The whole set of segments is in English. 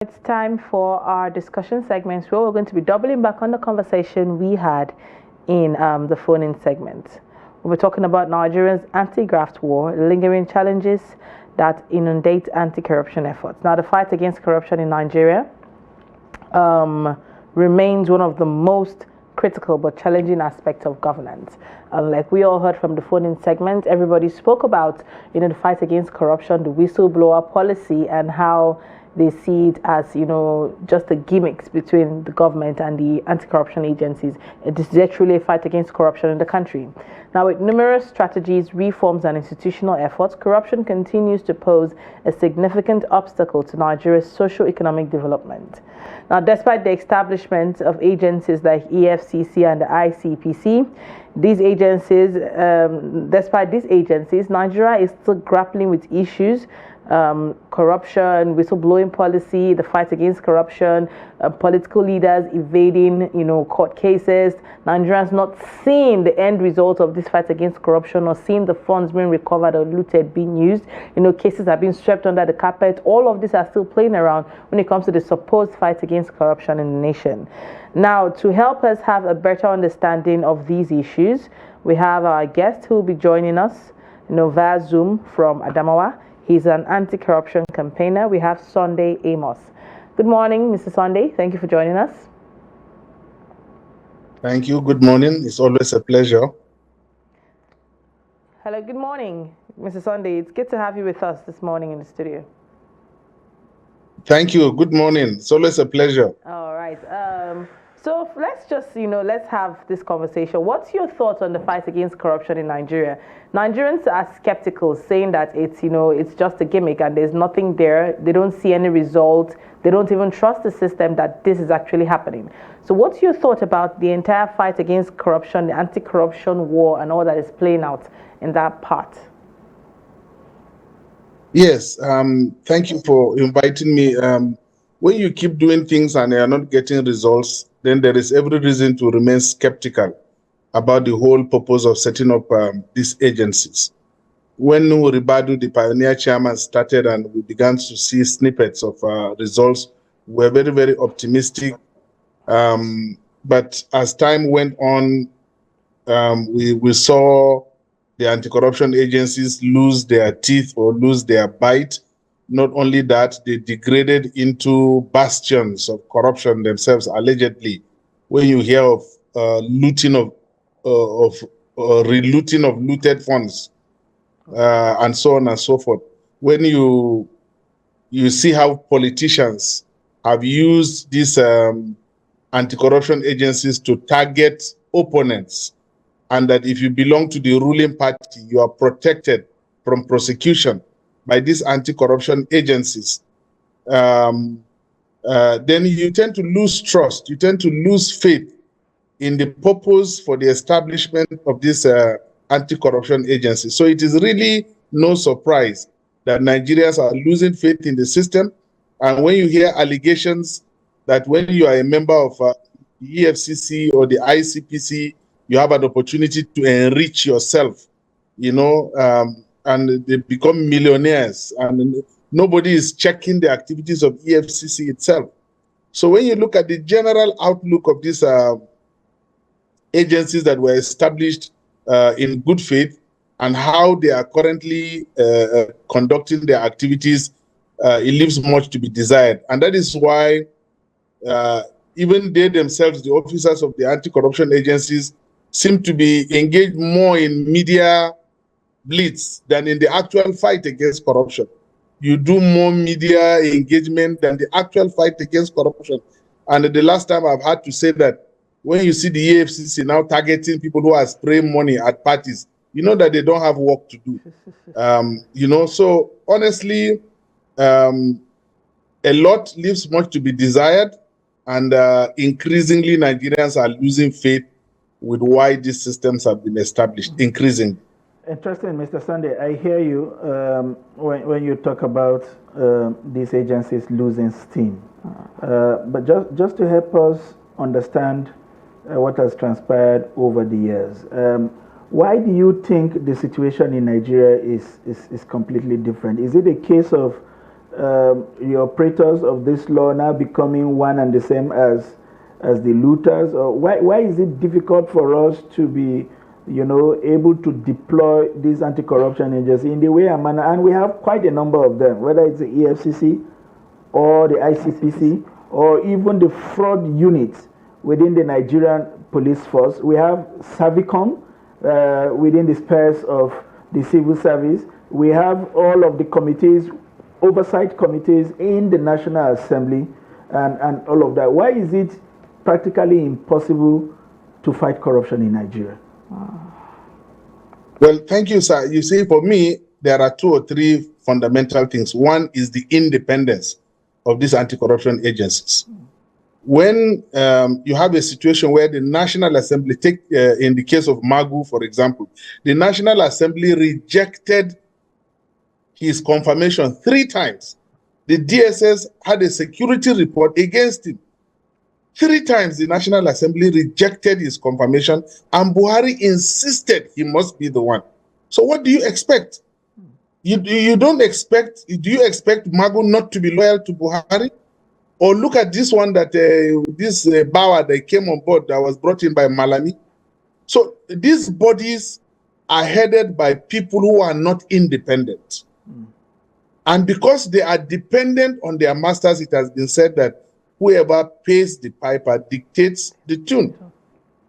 It's time for our discussion segments where we're going to be doubling back on the conversation we had in the phone-in segment. We're talking about Nigeria's anti-graft war, lingering challenges that inundate anti-corruption efforts. Now, the fight against corruption in Nigeria remains one of the most critical but challenging aspects of governance. Like we all heard from the phone-in segment, everybody spoke about the fight against corruption, the whistleblower policy, and how they see it as just the gimmicks between the government and the anti-corruption agencies. It is literally a fight against corruption in the country. Now, with numerous strategies, reforms, and institutional efforts, corruption continues to pose a significant obstacle to Nigeria's socio-economic development. Now, despite the establishment of agencies like EFCC and the ICPC, despite these agencies, Nigeria is still grappling with issues corruption, whistleblowing policy, the fight against corruption, political leaders evading, court cases. Nigerians not seeing the end result of this fight against corruption or seeing the funds being recovered or looted being used. Cases are being swept under the carpet. All of these are still playing around when it comes to the supposed fight against corruption in the nation. Now, to help us have a better understanding of these issues, we have our guest who will be joining us, via Zoom from Adamawa. He's an anti-corruption campaigner. We have Sunday Amos. Good morning, Mr. Sunday. Thank you for joining us. Thank you. Good morning. It's always a pleasure. Hello, good morning, Mr. Sunday. It's good to have you with us this morning in the studio. Thank you. Good morning. It's always a pleasure. All right. So let's just, let's have this conversation. What's your thoughts on the fight against corruption in Nigeria? Nigerians are skeptical, saying that it's just a gimmick and there's nothing there. They don't see any results. They don't even trust the system that this is actually happening. So what's your thought about the entire fight against corruption, the anti-corruption war, and all that is playing out in that part? Yes. Thank you for inviting me. When you keep doing things and you are not getting results, then there is every reason to remain skeptical about the whole purpose of setting up these agencies. When Nuhu Ribadu, the pioneer chairman, started and we began to see snippets of results, we were very, very optimistic. But as time went on, we saw the anti-corruption agencies lose their teeth or lose their bite. Not only that, they degraded into bastions of corruption themselves, allegedly. When you hear of relooting of looted funds, and so on and so forth. When you see how politicians have used these anti-corruption agencies to target opponents, and that if you belong to the ruling party, you are protected from prosecution by these anti-corruption agencies, then you tend to lose trust. You tend to lose faith in the purpose for the establishment of this anti-corruption agency. So it is really no surprise that Nigerians are losing faith in the system. And when you hear allegations that when you are a member of the EFCC or the ICPC, you have an opportunity to enrich yourself, and they become millionaires, and nobody is checking the activities of EFCC itself. So when you look at the general outlook of these agencies that were established in good faith and how they are currently conducting their activities, it leaves much to be desired. And that is why even they themselves, the officers of the anti-corruption agencies, seem to be engaged more in media blitz than in the actual fight against corruption. You do more media engagement than the actual fight against corruption. And the last time I've had to say that when you see the EFCC now targeting people who are spraying money at parties, you know that they don't have work to do. So honestly, a lot leaves much to be desired, and increasingly Nigerians are losing faith with why these systems have been established, increasingly. Interesting, Mr. Sunday. I hear you when you talk about these agencies losing steam. But just to help us understand what has transpired over the years, why do you think the situation in Nigeria is completely different? Is it a case of the operators of this law now becoming one and the same as the looters? Or why is it difficult for us to be, able to deploy these anti-corruption agencies in the way and manner? And we have quite a number of them, whether it's the EFCC or the ICPC or even the fraud units within the Nigerian police force. We have Savicom within the spheres of the civil service. We have all of the committees, oversight committees in the National Assembly and all of that. Why is it practically impossible to fight corruption in Nigeria? Well, thank you, sir. You see, for me, there are 2 or 3 fundamental things. One is the independence of these anti-corruption agencies. When you have a situation where the National Assembly, in the case of Magu, for example, the National Assembly rejected his confirmation 3 times. The DSS had a security report against him. 3 times the National Assembly rejected his confirmation, and Buhari insisted he must be the one. So what do you expect? You don't expect, do you expect Magu not to be loyal to Buhari? Or look at this one that this Bawa that came on board that was brought in by Malami. So these bodies are headed by people who are not independent. And because they are dependent on their masters, it has been said that whoever pays the piper dictates the tune.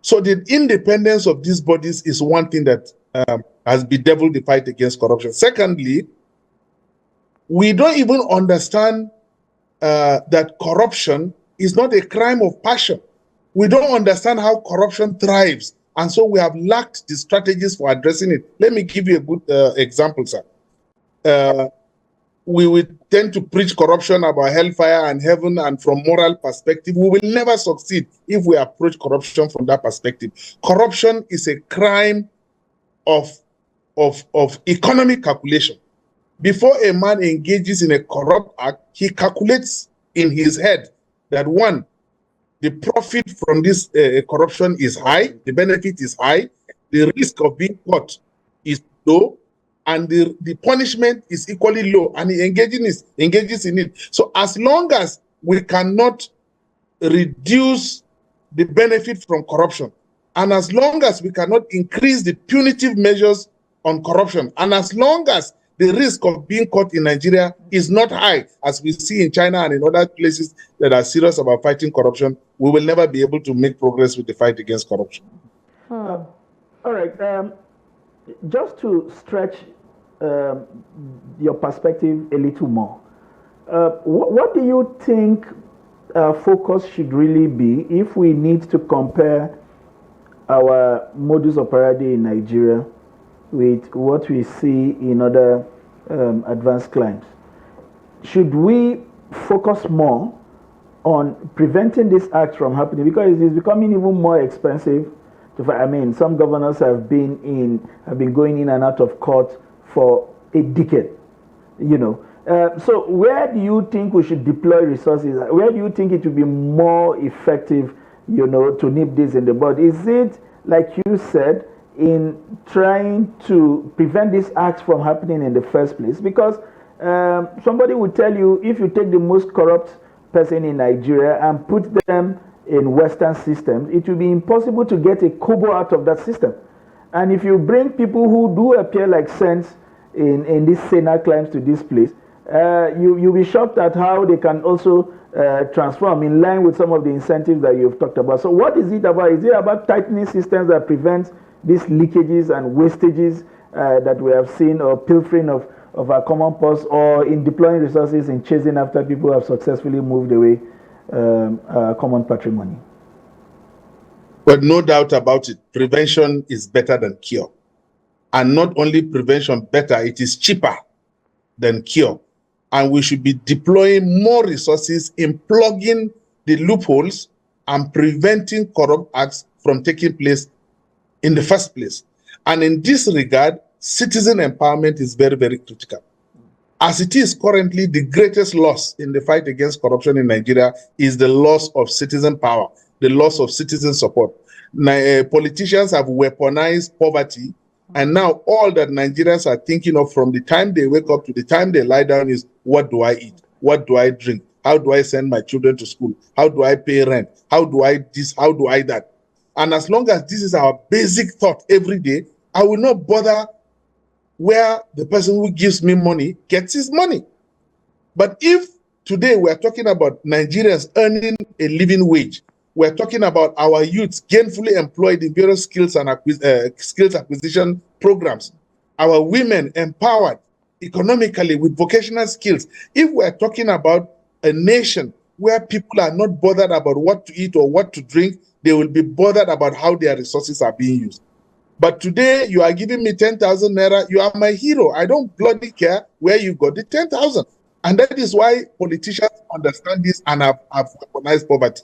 So the independence of these bodies is one thing that has bedeviled the fight against corruption. Secondly, we don't even understand that corruption is not a crime of passion. We don't understand how corruption thrives, and so we have lacked the strategies for addressing it. Let me give you a good example, sir. We would tend to preach corruption about hellfire and heaven, and from moral perspective, we will never succeed if we approach corruption from that perspective. Corruption is a crime of economic calculation. Before a man engages in a corrupt act, he calculates in his head that 1, the profit from this corruption is high, the benefit is high, the risk of being caught is low, and the punishment is equally low, and he engages in it. So as long as we cannot reduce the benefit from corruption, and as long as we cannot increase the punitive measures on corruption, and as long as the risk of being caught in Nigeria is not high, as we see in China and in other places that are serious about fighting corruption, we will never be able to make progress with the fight against corruption. All right. Just to stretch your perspective a little more, what do you think focus should really be if we need to compare our modus operandi in Nigeria with what we see in other advanced climes? Should we focus more on preventing this act from happening, because it is becoming even more expensive to fight? I mean, some governors have been going in and out of court for a decade, So where do you think we should deploy resources? Where do you think it would be more effective, to nip this in the bud? Is it, like you said, in trying to prevent this act from happening in the first place? Because somebody will tell you, if you take the most corrupt person in Nigeria and put them in Western systems, it will be impossible to get a kobo out of that system. And if you bring people who do appear like saints in these Sena climbs to this place, you'll be shocked at how they can also transform in line with some of the incentives that you've talked about. So what is it about? Is it about tightening systems that prevent these leakages and wastages that we have seen, or pilfering of our common purse, or in deploying resources in chasing after people who have successfully moved away our common patrimony? But no doubt about it, prevention is better than cure. And not only prevention better, it is cheaper than cure. And we should be deploying more resources in plugging the loopholes and preventing corrupt acts from taking place in the first place. And in this regard, citizen empowerment is very, very critical. As it is currently, the greatest loss in the fight against corruption in Nigeria is the loss of citizen power, the loss of citizen support. Politicians have weaponized poverty, and now all that Nigerians are thinking of from the time they wake up to the time they lie down is, what do I eat? What do I drink? How do I send my children to school? How do I pay rent? How do I this? How do I that? And as long as this is our basic thought every day, I will not bother where the person who gives me money gets his money. But if today we're talking about Nigerians earning a living wage, we're talking about our youths gainfully employed in various skills and skills acquisition programs, our women empowered economically with vocational skills. If we're talking about a nation where people are not bothered about what to eat or what to drink, they will be bothered about how their resources are being used. But today you are giving me 10,000 naira, you are my hero. I don't bloody care where you got the 10,000. And that is why politicians understand this and have weaponized poverty.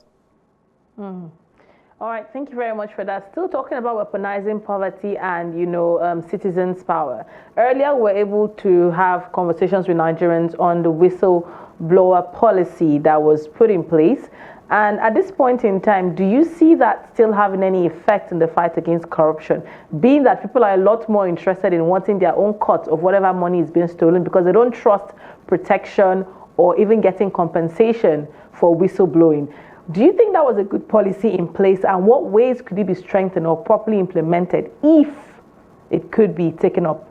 All right, thank you very much for that. Still talking about weaponizing poverty and, citizens' power. Earlier, we were able to have conversations with Nigerians on the whistleblower policy that was put in place. And at this point in time, do you see that still having any effect in the fight against corruption? Being that people are a lot more interested in wanting their own cut of whatever money is being stolen because they don't trust protection or even getting compensation for whistleblowing. Do you think that was a good policy in place, and what ways could it be strengthened or properly implemented if it could be taken up?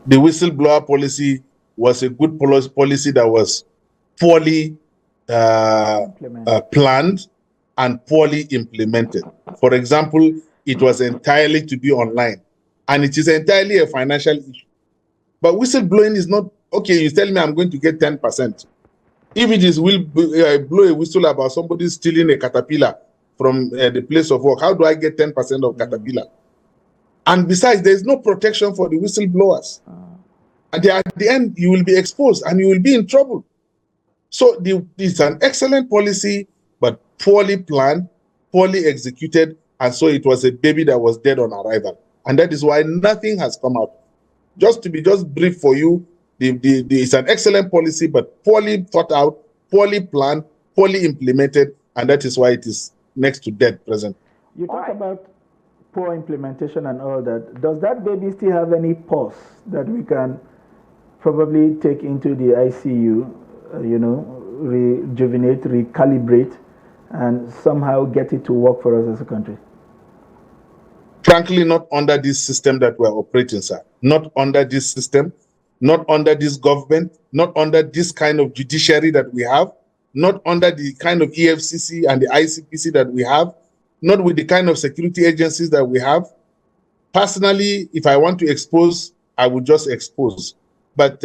The whistleblower policy was a good policy that was poorly planned and poorly implemented. For example, it was entirely to be online, and it is entirely a financial issue. But whistleblowing is not, okay, you tell me I'm going to get 10%. If it is blow a whistle about somebody stealing a caterpillar from the place of work, how do I get 10% of caterpillar? And besides, there is no protection for the whistleblowers. And at the end, you will be exposed and you will be in trouble. So it's an excellent policy, but poorly planned, poorly executed, and so it was a baby that was dead on arrival. And that is why nothing has come out. Just to be brief for you, it's an excellent policy, but poorly thought out, poorly planned, poorly implemented, and that is why it is next to dead present. You talk about poor implementation and all that. Does that baby still have any pulse that we can probably take into the ICU, rejuvenate, recalibrate, and somehow get it to work for us as a country? Frankly, not under this system that we're operating, sir. Not under this system. Not under this government, not under this kind of judiciary that we have, not under the kind of EFCC and the ICPC that we have, not with the kind of security agencies that we have. Personally, if I want to expose, I would just expose. But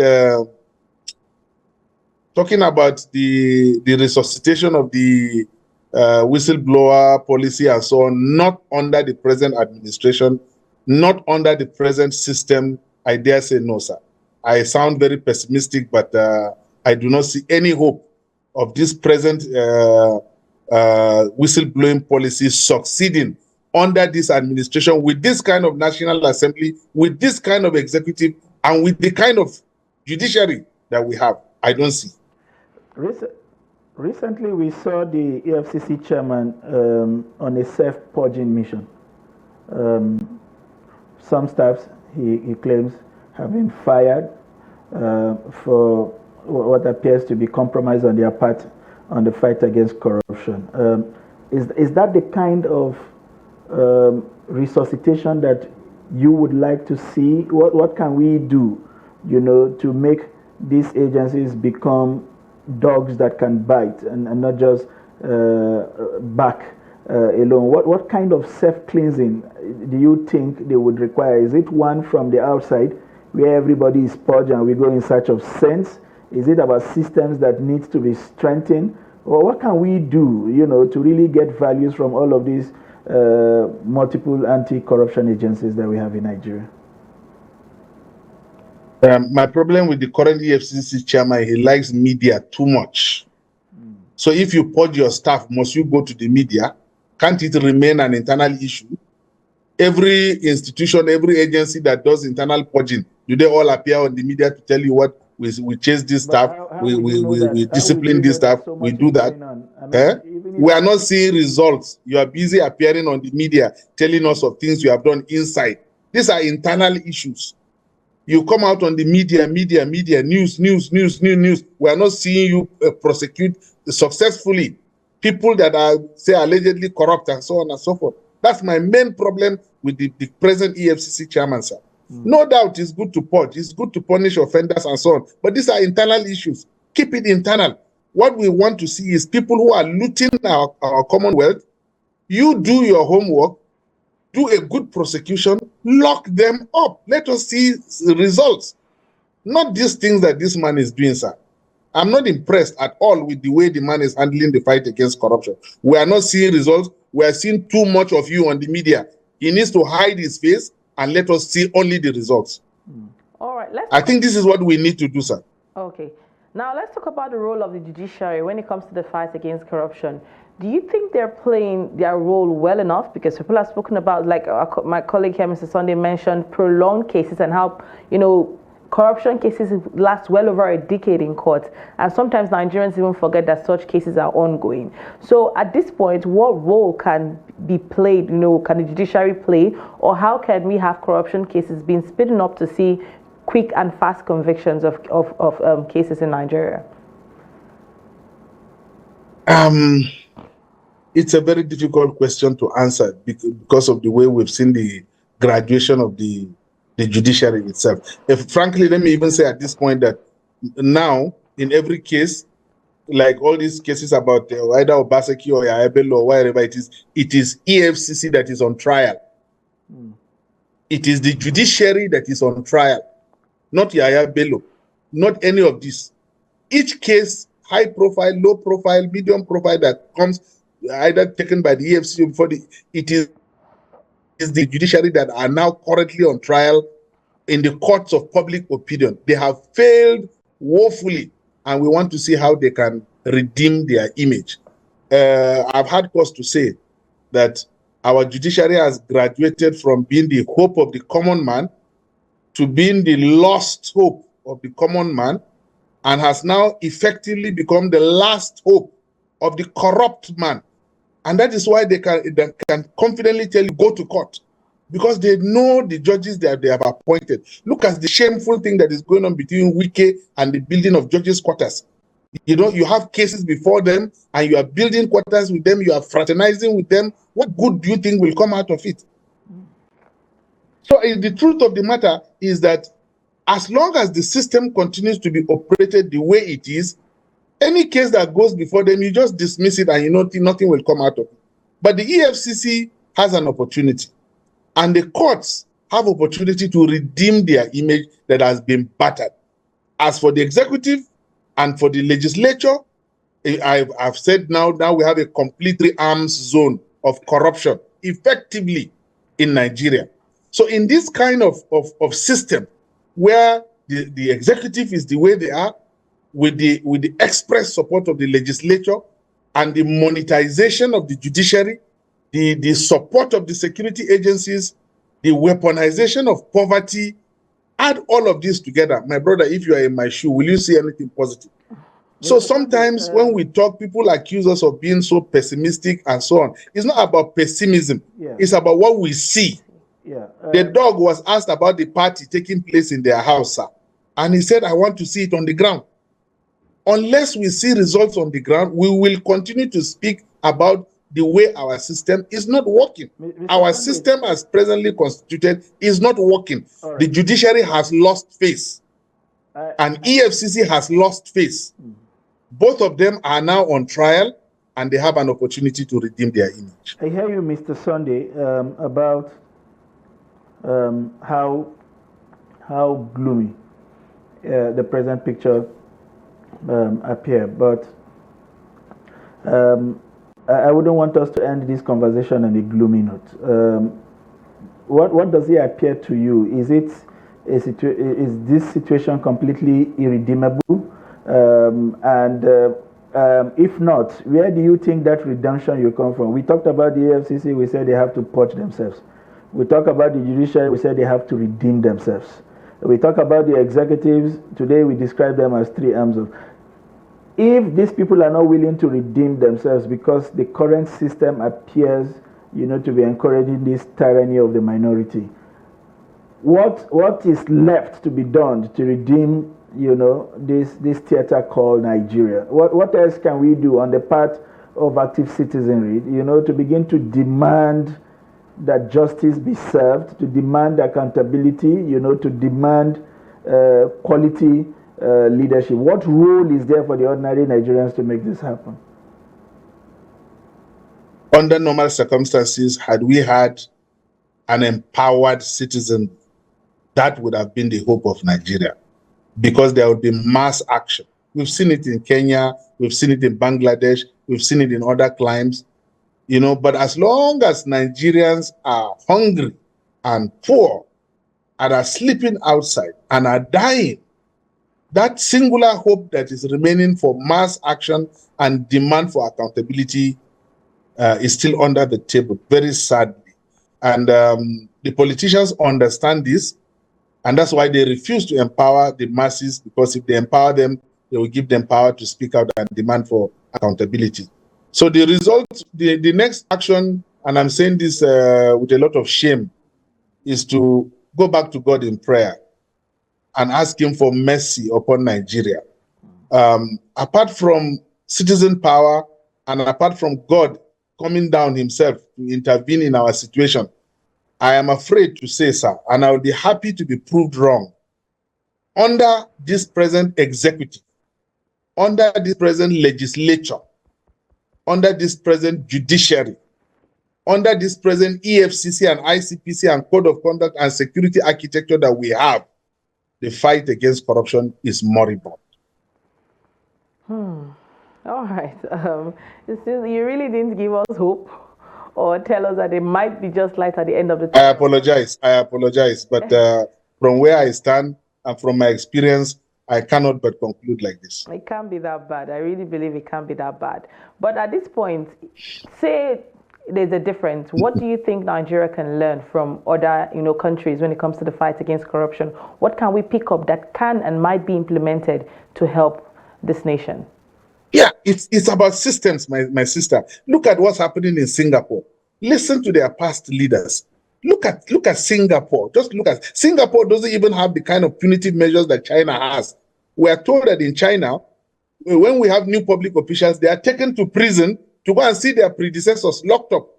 talking about the resuscitation of the whistleblower policy and so on, not under the present administration, not under the present system, I dare say no, sir. I sound very pessimistic, but I do not see any hope of this present whistleblowing policy succeeding under this administration with this kind of National Assembly, with this kind of executive, and with the kind of judiciary that we have. I don't see. Recently, we saw the EFCC chairman on a self-purging mission. Some staffs, he claims, have been fired for what appears to be compromise on their part on the fight against corruption. Is that the kind of resuscitation that you would like to see? What can we do, to make these agencies become dogs that can bite and not just back alone? What kind of self-cleansing do you think they would require? Is it one from the outside, where everybody is purged and we go in search of sense? Is it about systems that needs to be strengthened? Or what can we do, to really get values from all of these multiple anti-corruption agencies that we have in Nigeria? My problem with the current EFCC chairman, he likes media too much. So if you purge your staff, must you go to the media? Can't it remain an internal issue? Every institution, every agency that does internal purging, do they all appear on the media to tell you what we chase this staff, we discipline this staff, we do that? We are not seeing results. You are busy appearing on the media, telling us of things you have done inside. These are internal issues. You come out on the media, news. We are not seeing you prosecute successfully people that are, say, allegedly corrupt and so on and so forth. That's my main problem with the present EFCC chairman, sir. No doubt it's good to purge, it's good to punish offenders and so on, but these are internal issues. Keep it internal. What we want to see is people who are looting our commonwealth. You do your homework, do a good prosecution, lock them up. Let us see results. Not these things that this man is doing, sir. I'm not impressed at all with the way the man is handling the fight against corruption. We are not seeing results. We are seeing too much of you on the media. He needs to hide his face and let us see only the results. All right. I think this is what we need to do, sir. Okay. Now let's talk about the role of the judiciary when it comes to the fight against corruption. Do you think they're playing their role well enough? Because people have spoken about, like my colleague here, Mr. Sunday, mentioned prolonged cases and how, corruption cases last well over a decade in court. And sometimes Nigerians even forget that such cases are ongoing. So at this point, what role can be played, can the judiciary play? Or how can we have corruption cases being speeding up to see quick and fast convictions of cases in Nigeria? It's a very difficult question to answer because of the way we've seen the graduation of the judiciary itself. Frankly, let me even say at this point that now, in every case, like all these cases about either Obaseki or Yahya Bello or wherever it is EFCC that is on trial. It is the judiciary that is on trial, not Yahya Bello, not any of this. Each case, high profile, low profile, medium profile, that comes either taken by the EFCC or before it is the judiciary that are now currently on trial in the courts of public opinion. They have failed woefully, and we want to see how they can redeem their image. I've had cause to say that our judiciary has graduated from being the hope of the common man to being the lost hope of the common man, and has now effectively become the last hope of the corrupt man. And that is why they can confidently tell you, go to court, because they know the judges that they have appointed. Look at the shameful thing that is going on between Wike and the building of judges' quarters. You have cases before them, and you are building quarters with them, you are fraternizing with them. What good do you think will come out of it? So the truth of the matter is that as long as the system continues to be operated the way it is, any case that goes before them, you just dismiss it and nothing will come out of it. But the EFCC has an opportunity, and the courts have opportunity to redeem their image that has been battered. As for the executive and for the legislature, I've said now we have a complete arms zone of corruption effectively in Nigeria. So in this kind of system where the executive is the way they are, with the express support of the legislature and the monetization of the judiciary, the support of the security agencies, the weaponization of poverty, add all of this together. My brother, if you are in my shoe, will you see anything positive? So sometimes when we talk, people accuse us of being so pessimistic and so on. It's not about pessimism. Yeah. It's about what we see. Yeah. The dog was asked about the party taking place in their house, sir. And he said, I want to see it on the ground. Unless we see results on the ground, we will continue to speak about the way our system is not working. Our system as presently constituted is not working. Right. The judiciary has lost face. And EFCC has lost face. Both of them are now on trial, and they have an opportunity to redeem their image. I hear you, Mr. Sunday, about how gloomy the present picture appear, but I wouldn't want us to end this conversation on a gloomy note. What does it appear to you? Is this situation completely irredeemable? If not, where do you think that redemption will come from? We talked about the AFCC. We said they have to purge themselves. We talk about the judiciary. We said they have to redeem themselves. We talk about the executives. Today we describe them as three arms of. If these people are not willing to redeem themselves because the current system appears, to be encouraging this tyranny of the minority, what is left to be done to redeem, this theater called Nigeria? What else can we do on the part of active citizenry, to begin to demand that justice be served, to demand accountability, to demand quality leadership? What role is there for the ordinary Nigerians to make this happen? Under normal circumstances, had we had an empowered citizen, that would have been the hope of Nigeria, because there would be mass action. We've seen it in Kenya, we've seen it in Bangladesh, we've seen it in other climes, but as long as Nigerians are hungry and poor and are sleeping outside and are dying, that singular hope that is remaining for mass action and demand for accountability is still under the table, very sadly. And the politicians understand this, and that's why they refuse to empower the masses, because if they empower them, they will give them power to speak out and demand for accountability. So the result, the next action, and I'm saying this with a lot of shame, is to go back to God in prayer and ask him for mercy upon Nigeria. Apart from citizen power and apart from God coming down himself to intervene in our situation, I am afraid to say, sir, and I will be happy to be proved wrong. Under this present executive, under this present legislature, under this present judiciary, under this present EFCC and ICPC and code of conduct and security architecture that we have, the fight against corruption is moribund. All right. You really didn't give us hope or tell us that it might be just light at the end of the tunnel. I apologize. But from where I stand and from my experience, I cannot but conclude like this. It can't be that bad. I really believe it can't be that bad. But at this point, say there's a difference. What do you think Nigeria can learn from other, countries when it comes to the fight against corruption? What can we pick up that can and might be implemented to help this nation? Yeah, it's about systems, my sister. Look at what's happening in Singapore. Listen to their past leaders. Look at Singapore. Just look at Singapore. Doesn't even have the kind of punitive measures that China has. We are told that in China, when we have new public officials, they are taken to prison to go and see their predecessors locked up.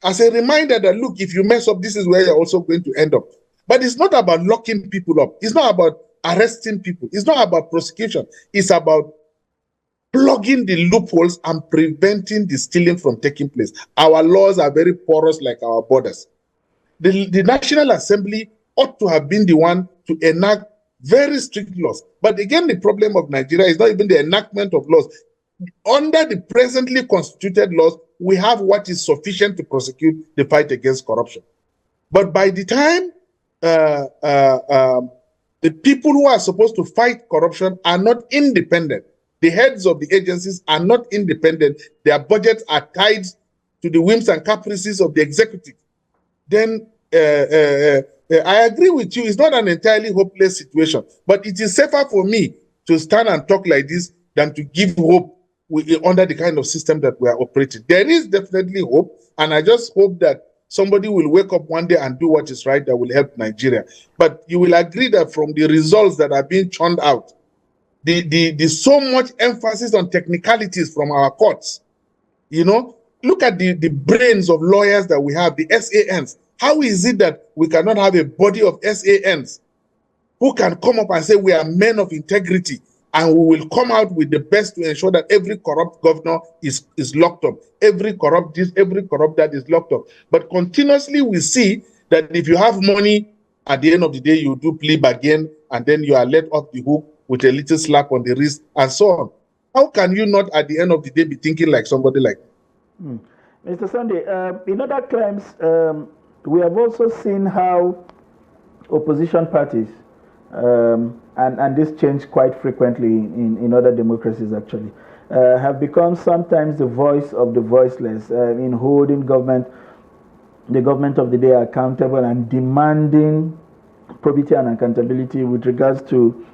As a reminder that, look, if you mess up, this is where you're also going to end up. But it's not about locking people up. It's not about arresting people. It's not about prosecution. It's about plugging the loopholes and preventing the stealing from taking place. Our laws are very porous like our borders. The National Assembly ought to have been the one to enact very strict laws. But again, the problem of Nigeria is not even the enactment of laws. Under the presently constituted laws, we have what is sufficient to prosecute the fight against corruption. But by the time the people who are supposed to fight corruption are not independent, the heads of the agencies are not independent, their budgets are tied to the whims and caprices of the executive, then I agree with you, it's not an entirely hopeless situation, but it is safer for me to stand and talk like this than to give hope under the kind of system that we are operating. There is definitely hope, and I just hope that somebody will wake up one day and do what is right that will help Nigeria. But you will agree that from the results that are being churned out, the so much emphasis on technicalities from our courts, look at the brains of lawyers that we have, the SANs. How is it that we cannot have a body of SANs who can come up and say we are men of integrity and we will come out with the best to ensure that every corrupt governor is locked up, every corrupt this, every corrupt that is locked up. But continuously we see that if you have money, at the end of the day, you do plea bargain and then you are let off the hook with a little slap on the wrist and so on. How can you not at the end of the day be thinking like somebody like that? Mr. Sunday, in other crimes, we have also seen how opposition parties, and this changed quite frequently in other democracies actually, have become sometimes the voice of the voiceless in holding the government of the day accountable and demanding probity and accountability with regards to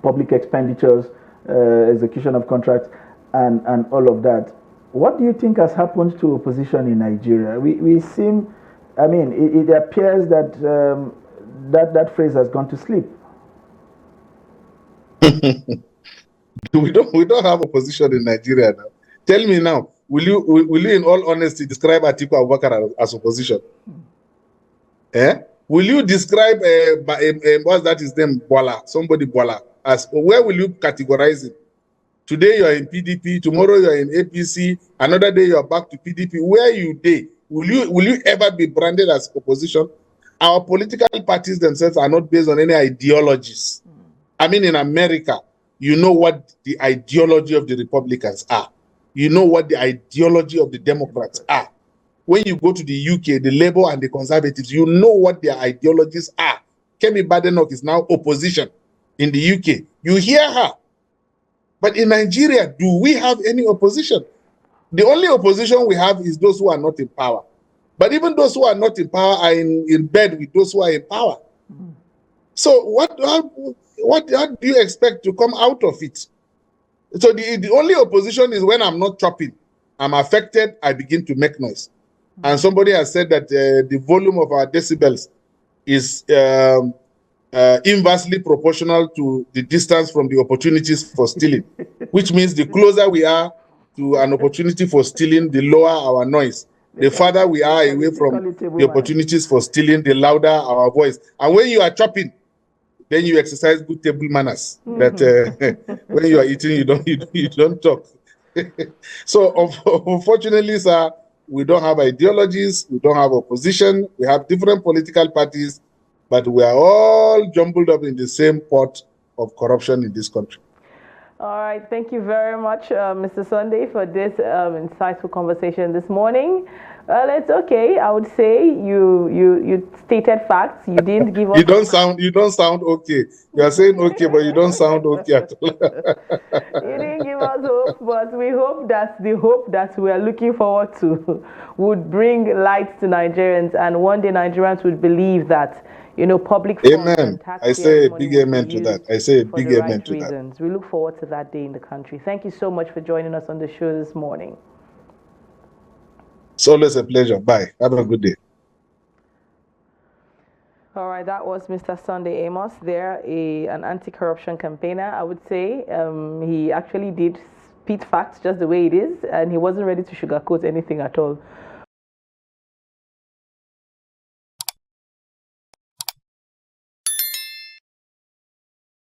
public expenditures, execution of contracts, and all of that. What do you think has happened to opposition in Nigeria? We seem I mean, it appears that that phrase has gone to sleep. We don't have opposition in Nigeria now. Tell me now, will you in all honesty describe Atiku Abubakar as opposition? Eh? Will you describe what's that his name, Bola, somebody Bola, as where will you categorize it? Today you are in PDP, tomorrow you are in APC, another day you are back to PDP. Where you day? Will you ever be branded as opposition? Our political parties themselves are not based on any ideologies. I mean, in America, you know what the ideology of the Republicans are. You know what the ideology of the Democrats are. When you go to the UK, the Labour and the Conservatives, you know what their ideologies are. Kemi Badenoch is now opposition in the UK. You hear her. But in Nigeria, do we have any opposition? The only opposition we have is those who are not in power. But even those who are not in power are in bed with those who are in power. So what do you expect to come out of it? So the only opposition is when I'm not chopping. I'm affected, I begin to make noise. And somebody has said that the volume of our decibels is inversely proportional to the distance from the opportunities for stealing, which means the closer we are to an opportunity for stealing, the lower our noise. The farther we are away from the opportunities for stealing, the louder our voice. And when you are chopping, then you exercise good table manners. That when you are eating, you don't talk. So unfortunately, sir, we don't have ideologies, we don't have opposition, we have different political parties, but we are all jumbled up in the same pot of corruption in this country. All right, thank you very much, Mr. Sunday, for this insightful conversation this morning. Well, it's okay. I would say you stated facts. You didn't give us. You don't sound okay. You are saying okay, but you don't sound okay at all. You didn't give us hope, but we hope that the hope that we are looking forward to would bring light to Nigerians, and one day Nigerians would believe that, you know, public funds and I say a big amen to that. I say a big amen to that. We look forward to that day in the country. Thank you so much for joining us on the show this morning. It's always a pleasure. Bye. Have a good day. All right, that was Mr. Sunday Amos there, an anti-corruption campaigner, I would say. He actually did spit facts just the way it is, and he wasn't ready to sugarcoat anything at all.